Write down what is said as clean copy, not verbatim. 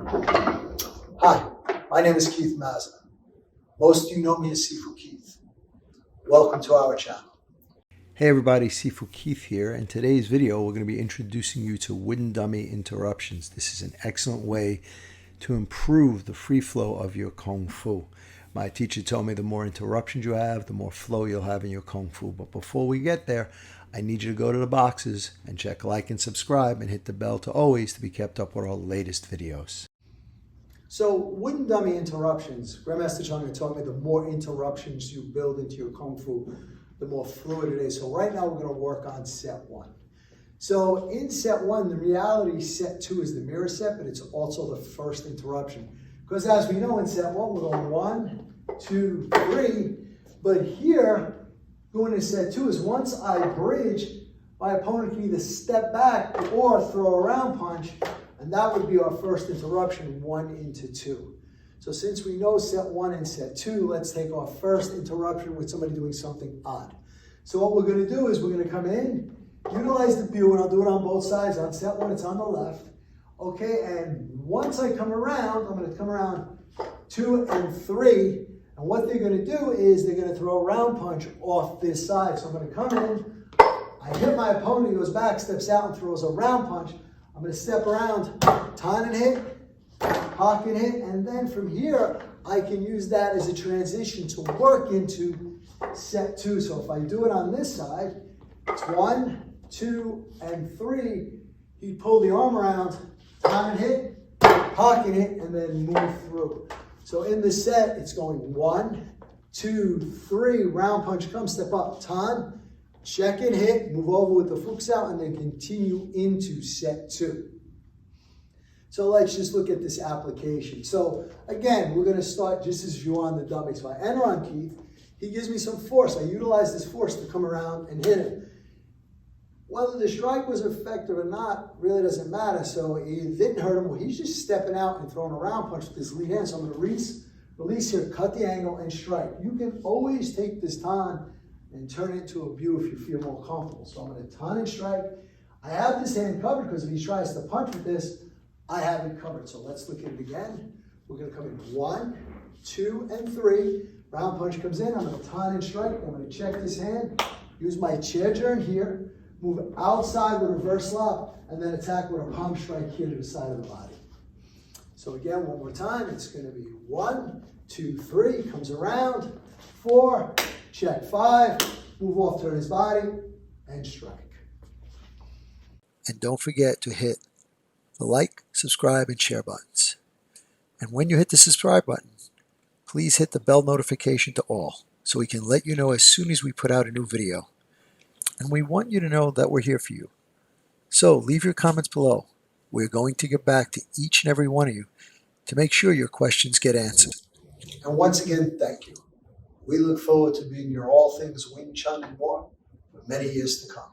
Hi, my name is Keith Mazza. Most of you know me as Sifu Keith. Welcome to our channel. Hey everybody, Sifu Keith here. In today's video, we're going to be introducing you to wooden dummy interruptions. This is an excellent way to improve the free flow of your Kung Fu. My teacher told me the more interruptions you have, the more flow you'll have in your Kung Fu. But before we get there, I need you to go to the boxes and check like and subscribe and hit the bell to always to be kept up with our latest videos. So wooden dummy interruptions, Grandmaster Chung told me the more interruptions you build into your Kung Fu, the more fluid it is. So right now we're going to work on set one. So in set one, the reality set two is the mirror set, but it's also the first interruption. Because as we know in set one, we're going 1, 2, 3. But here, going to set two is once I bridge, my opponent can either step back or throw a round punch, and that would be our first interruption, 1 into 2. So since we know set one and set two, let's take our first interruption with somebody doing something odd. So what we're going to do is we're going to come in, utilize the view, and I'll do it on both sides. On set one, it's on the left. Okay, and once I come around, I'm going to come around 2 and 3. And what they're going to do is they're going to throw a round punch off this side. So I'm going to come in, I hit my opponent, he goes back, steps out and throws a round punch. I'm going to step around, time and hit, pocket hit, and then from here, I can use that as a transition to work into set two. So if I do it on this side, it's 1, 2, and 3. You pull the arm around, time and hit, pocket hit, and then move through. So in the set, it's going 1, 2, 3, round punch, come, step up, time, check and hit, move over with the fuks out, and then continue into set two. So let's just look at this application. So again, we're going to start just as you are on the dummy. So I enter on Keith. He gives me some force. I utilize this force to come around and hit him. Whether the strike was effective or not really doesn't matter. So it didn't hurt him. Well, he's just stepping out and throwing a round punch with his lead hand. So I'm going to release here, cut the angle, and strike. You can always take this time and turn it into a view if you feel more comfortable. So I'm going to ton and strike. I have this hand covered because if he tries to punch with this, I have it covered. So let's look at it again. We're going to come in 1, 2, and 3. Round punch comes in. I'm going to ton and strike. I'm going to check this hand, use my chair turn here, move outside with a reverse lock, and then attack with a palm strike here to the side of the body. So again, one more time. It's going to be 1, 2, 3. Comes around. 4. Check 5. Move off, turn his body, and strike. And don't forget to hit the like, subscribe, and share buttons. And when you hit the subscribe button, please hit the bell notification to all so we can let you know as soon as we put out a new video. And we want you to know that we're here for you. So leave your comments below. We're going to get back to each and every one of you to make sure your questions get answered. And once again, thank you. We look forward to being your all things Wing Chun and more for many years to come.